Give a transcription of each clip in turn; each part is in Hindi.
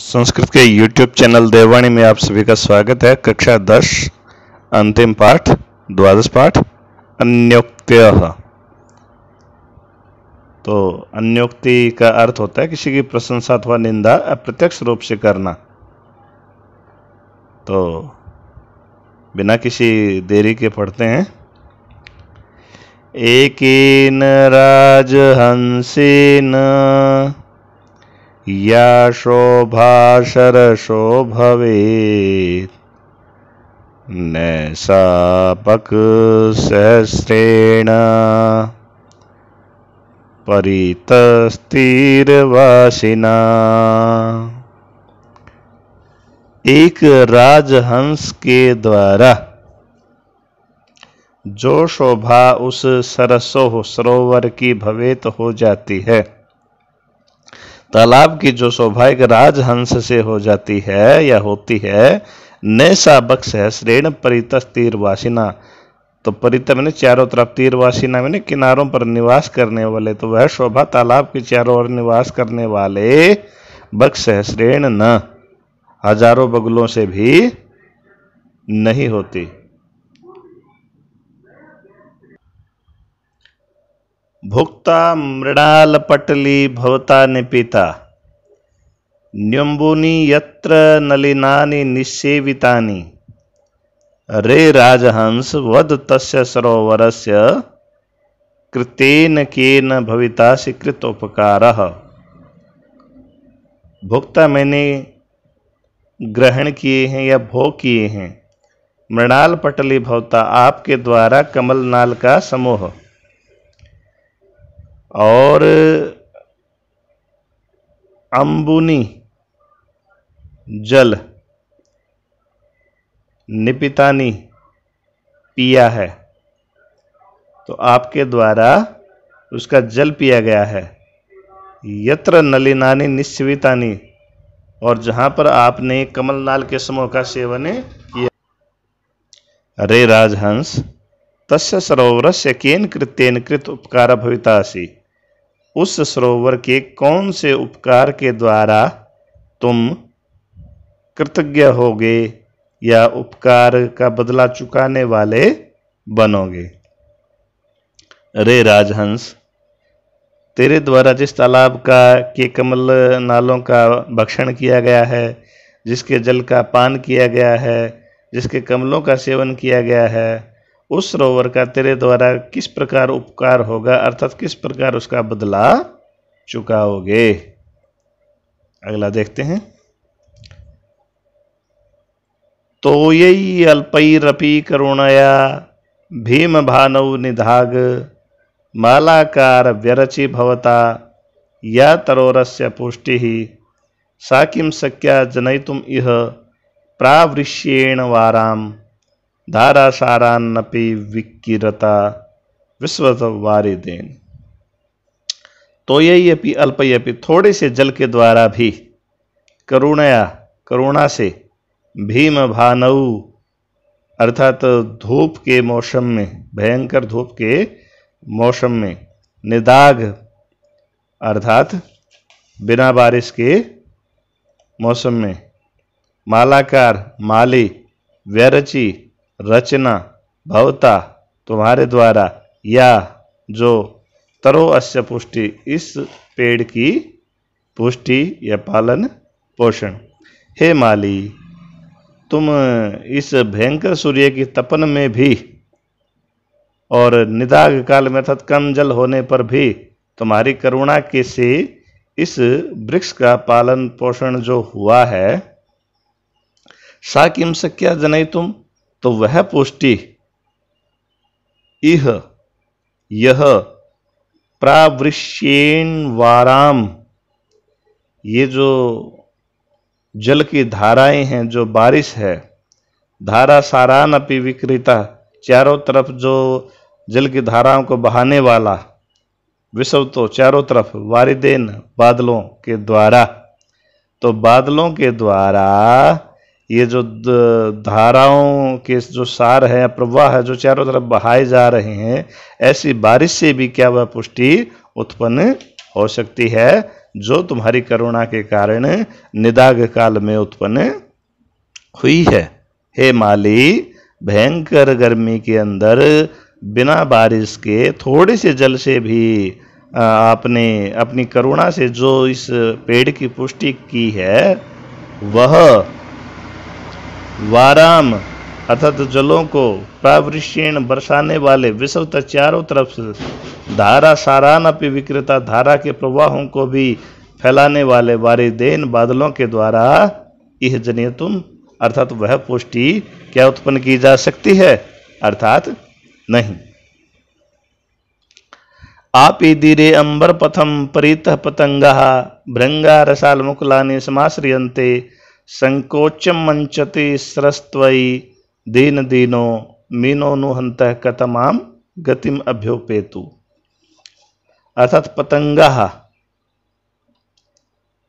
संस्कृत के YouTube चैनल देववाणी में आप सभी का स्वागत है। कक्षा 10 अंतिम पाठ द्वादश पाठ अन्योक्तयः। तो अन्योक्ति का अर्थ होता है किसी की प्रशंसा अथवा निंदा अप्रत्यक्ष रूप से करना। तो बिना किसी देरी के पढ़ते हैं। एकेन राजहंसेन या शोभा शरशो भवेत् नैसा पक्सहस्रेण परितस्तिर्वासिना। एक राजहंस के द्वारा जो शोभा उस सरसो सरोवर की भवेत हो जाती है, तालाब की जो शोभा एक राजहंस से हो जाती है या होती है, नैसा बक्सहस्रेण परितस्तिर्वासिना। तो परित मैंने चारों तरफ, तीरवासिना मैंने किनारों पर निवास करने वाले। तो वह शोभा तालाब के चारों ओर निवास करने वाले बक्सहस्रेण न, हजारों बगुलों से भी नहीं होती। भुक्ता मृणाल पटली भवता निपीता न्यंबूनि यत्र नलिनानि निसेवितानि। रे राजहंस वद तस्य सरोवरस्य कृतेन केन भवितासि कृत उपकारः। भुक्ता मैंने ग्रहण किए हैं या भोग किए हैं। मृणाल पटली भवता आपके द्वारा कमल नाल का समूह, और अंबुनी जल, निपितानी पिया है। तो आपके द्वारा उसका जल पिया गया है। यत्र नलिनानी निस्वितानी, और जहां पर आपने कमलनाल के समूह का सेवन किया। रे राजहंस तस्य सरोवरस्य केन कृतेन कृत उपकार भवितासि। उस सरोवर के कौन से उपकार के द्वारा तुम कृतज्ञ होगे या उपकार का बदला चुकाने वाले बनोगे। रे राजहंस, तेरे द्वारा जिस तालाब का के कमल नालों का भक्षण किया गया है, जिसके जल का पान किया गया है, जिसके कमलों का सेवन किया गया है, उस सरोवर का तेरे द्वारा किस प्रकार उपकार होगा, अर्थात किस प्रकार उसका बदला चुकाओगे। अगला देखते हैं। तो यही अल्पैरपि करुणया भीम भानौ निधाग मालाकार व्यरचि भवता या तरोरस्य पुष्टिः सा किं शक्या जनयितुम् इह प्रावृष्येण वाराम धारासारान्नपि विकिरता विश्वत वारिदेन। तो यही अपि अल्पयपि, थोड़े से जल के द्वारा भी, करुणया करुणा से, भीम भानऊ अर्थात धूप के मौसम में, भयंकर धूप के मौसम में, निदाघ अर्थात बिना बारिश के मौसम में, मालाकार माली, व्यरचि रचना, भवता तुम्हारे द्वारा, या जो, तरो अस्य पुष्टि इस पेड़ की पुष्टि या पालन पोषण। हे माली, तुम इस भयंकर सूर्य की तपन में भी और निदाघ काल में अर्थात कम जल होने पर भी तुम्हारी करुणा के से इस वृक्ष का पालन पोषण जो हुआ है, सा किम शक्या जनयितुम, तो वह पुष्टि, इह यह, प्रावृष्येण वाराम ये जो जल की धाराएं हैं, जो बारिश है, धारा सारान अपि विकृता चारों तरफ जो जल की धाराओं को बहाने वाला, विश्व तो चारों तरफ, वारिदेन बादलों के द्वारा। तो बादलों के द्वारा ये जो धाराओं के जो सार है, प्रवाह है, जो चारों तरफ बहाए जा रहे हैं, ऐसी बारिश से भी क्या वह पुष्टि उत्पन्न हो सकती है। जो तुम्हारी करुणा के कारण निदाघ काल में उत्पन्न हुई है। हे माली, भयंकर गर्मी के अंदर बिना बारिश के थोड़े से जल से भी आपने अपनी करुणा से जो इस पेड़ की पुष्टि की है, वह वाराम अर्थात जलों को प्रावृष्येण बरसाने वाले विश्वत चारों तरफ से धारा सारान अपि विकृता धारा के प्रवाहों को भी फैलाने वाले वारिदेन बादलों के द्वारा इह जनियतुम अर्थात वह पुष्टि क्या उत्पन्न की जा सकती है? अर्थात नहीं। आपीदिरे अंबर पथम परितः पतंगः भृंगा रसाल मुकुलानि समाश्रियन्ते संकोचम मंचते सरस्त्वयि दीन दीनो मीनो नुहंतः कतमाम गतिम अभ्योपेतु। अर्थात पतंगा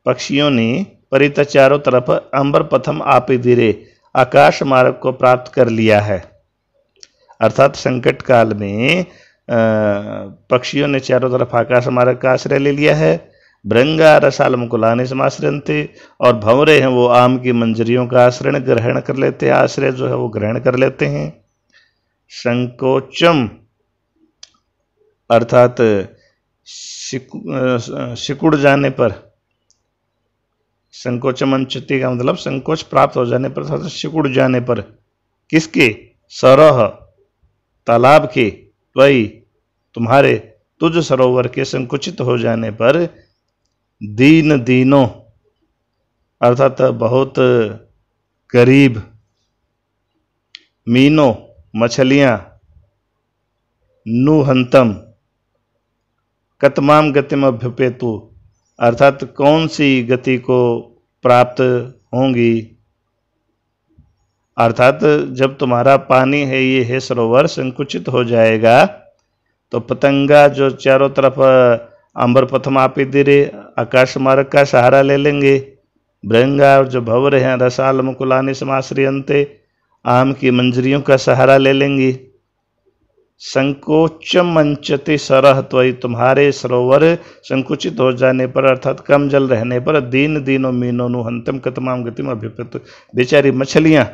पक्षियों ने परितः चारों तरफ अंबर पथम आपीदिरे आकाश मार्ग को प्राप्त कर लिया है। अर्थात संकट काल में पक्षियों ने चारों तरफ आकाश मार्ग का आश्रय ले लिया है। भृंगा रसाल मुकुलानि समाश्रयन्ते और भंवरे हैं वो आम की मंजरियों का आश्रय ग्रहण कर लेते हैं, आश्रय जो है वो ग्रहण कर लेते हैं। संकोचम अर्थात सिकुड़ जाने पर, संकोचम अंचति का मतलब संकोच प्राप्त हो जाने पर अर्थात सिकुड़ जाने पर, किसके? सरह तालाब के, त्वयि तुम्हारे, तुझ सरोवर के संकुचित हो जाने पर, दीन दीनों अर्थात बहुत करीब, मीनो मछलियां, नुहंतम कतमाम गतिम अभ्युपेतु अर्थात कौन सी गति को प्राप्त होंगी। अर्थात जब तुम्हारा पानी है ये है सरोवर संकुचित हो जाएगा तो पतंगा जो चारों तरफ अंबर पथम आपीदिरे आकाश मार्ग का सहारा ले लेंगे, भृंगा जो भंवर हैं रसाल मुकुलानि समाश्रियन्ते आम की मंजरियों का सहारा ले लेंगी। संकोचम मंचते सरह त्वयि तुम्हारे सरोवर संकुचित हो जाने पर अर्थात कम जल रहने पर, दीन दीनो मीनो नुहंतम कतमाम गतिम अभ्युपेतु बेचारी मछलियां,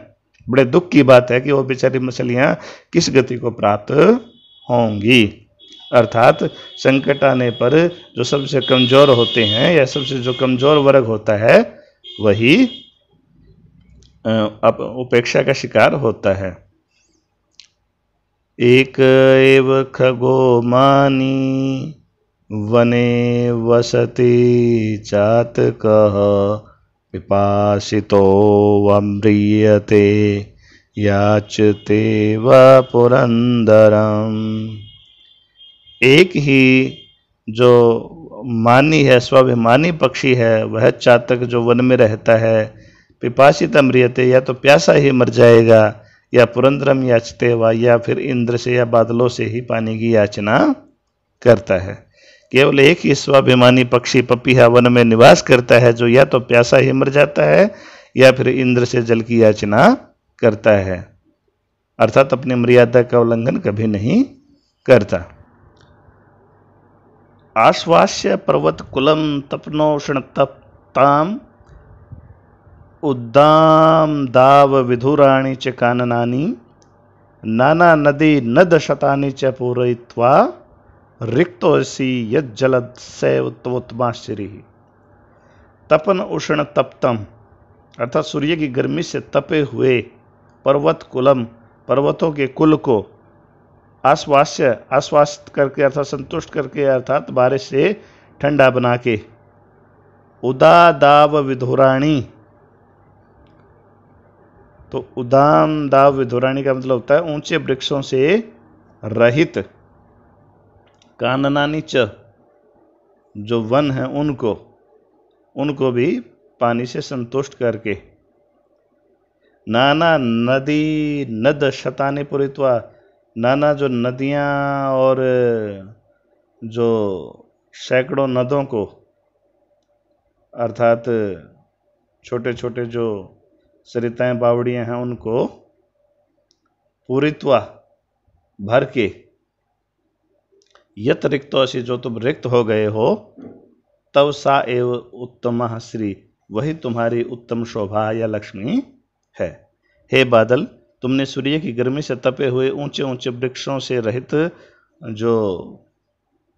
बड़े दुख की बात है कि वो बेचारी मछलियां किस गति को प्राप्त होंगी। अर्थात संकट आने पर जो सबसे कमजोर होते हैं या सबसे जो कमजोर वर्ग होता है वही उपेक्षा का शिकार होता है। एक एव खगो मानी वने वसति चातकः पिपासितो वम्रियते याचते व पुरंदरम। एक ही जो मानी है, स्वाभिमानी पक्षी है, वह चातक जो वन में रहता है, पिपासित अम्रियते या तो प्यासा ही मर जाएगा, या पुरंदरम याचते वा या फिर इंद्र से या बादलों से ही पानी की याचना करता है। केवल एक ही स्वाभिमानी पक्षी पपीहा वन में निवास करता है जो या तो प्यासा ही मर जाता है या फिर इंद्र से जल की याचना करता है, अर्थात अपनी मर्यादा का उल्लंघन कभी नहीं करता। आश्वास्य पर्वत कुलम तपनोषण तप्ताम उद्दाम दाव विधुराणि च काननानि नाना नदी नद शतानि च पूरयित्वा रिक्तोऽसि यज्जलत्सैवोत्तमाश्चर्यः। तपन उष्ण तप्तम अर्थात सूर्य की गर्मी से तपे हुए पर्वत कुलम पर्वतों के कुल को आश्वास्य आश्वासित करके अर्थात संतुष्ट करके अर्थात बारिश से ठंडा बना के, उदा दाव विधुराणी तो उदाम दाव विधुराणी का मतलब होता है ऊंचे वृक्षों से रहित, काननानी च जो वन है उनको भी पानी से संतुष्ट करके, नाना नदी नद शतानि पूरित्वा नाना जो नदियाँ और जो सैकड़ों नदों को अर्थात छोटे छोटे जो सरिताएं बावड़ियाँ हैं उनको पूरित्वा भर के, यत रिक्तोऽसि जो तुम रिक्त हो गए हो, तव सा एव उत्तम श्री, वही तुम्हारी उत्तम शोभा या लक्ष्मी है। हे बादल, तुमने सूर्य की गर्मी से तपे हुए ऊंचे ऊंचे वृक्षों से रहित जो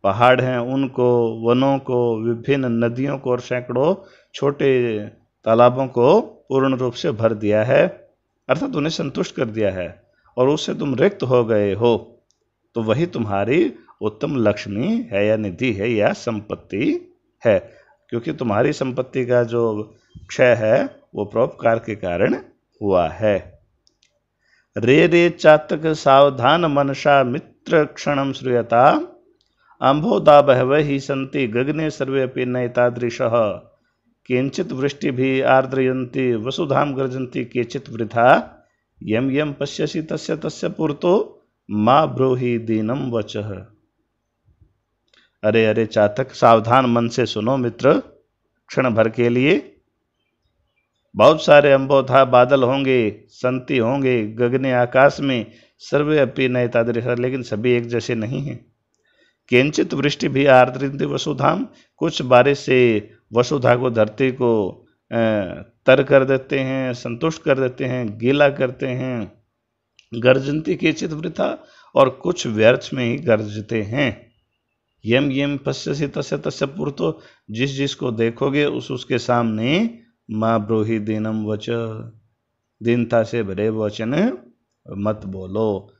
पहाड़ हैं उनको, वनों को, विभिन्न नदियों को और सैकड़ों छोटे तालाबों को पूर्ण रूप से भर दिया है, अर्थात उन्हें संतुष्ट कर दिया है, और उससे तुम रिक्त हो गए हो। तो वही तुम्हारी उत्तम लक्ष्मी है या निधि है या संपत्ति है, क्योंकि तुम्हारी संपत्ति का जो क्षय है वो परोपकार के कारण हुआ है। रे रे चातक सावधान मनसा मित्र क्षणम श्रूयता, अम्भोदा बहवः हि सन्ति गगने सर्वेऽपि नैतादृशः, केचित् वृष्टिभिः आर्द्रयन्ति वसुधां गर्जन्ति केचित् वृथा, यम यम पश्यसि तस्य तस्य पुरतो मा ब्रूहि दीनम वचः। अरे अरे चातक, सावधान मन से सुनो मित्र, क्षण भर के लिए बहुत सारे अम्बोधा बादल होंगे, संति होंगे गगने आकाश में, सर्वे अपि नैतादृश, लेकिन सभी एक जैसे नहीं हैं। केंचित वृष्टि भी आर्द्रयन्ति वसुधाम, कुछ बारिश से वसुधा को, धरती को तर कर देते हैं, संतुष्ट कर देते हैं, गीला करते हैं। गर्जन्ति केचित वृथा, और कुछ व्यर्थ में ही गरजते हैं। यम यम पश्यसि तस्य तस्य पुरतो, जिस जिसको देखोगे उसके सामने माँ ब्रूहि दीनम वच, दीनता से भरे वचन मत बोलो,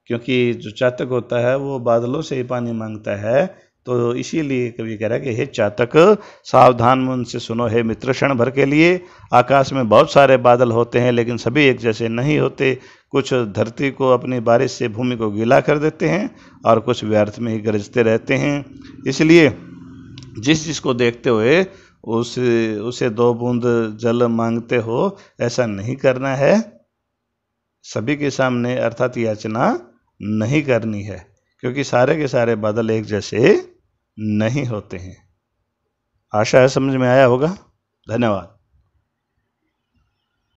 क्योंकि जो चातक होता है वो बादलों से ही पानी मांगता है। तो इसीलिए कवि कह रहा है कि हे चातक, सावधान मन से सुनो हे मित्र, क्षण भर के लिए आकाश में बहुत सारे बादल होते हैं, लेकिन सभी एक जैसे नहीं होते। कुछ धरती को अपनी बारिश से भूमि को गीला कर देते हैं और कुछ व्यर्थ में ही गरजते रहते हैं। इसलिए जिस जिसको देखते हुए उसे 2 बूंद जल मांगते हो, ऐसा नहीं करना है। सभी के सामने अर्थात याचना नहीं करनी है, क्योंकि सारे के सारे बादल एक जैसे नहीं होते हैं। आशा है समझ में आया होगा। धन्यवाद।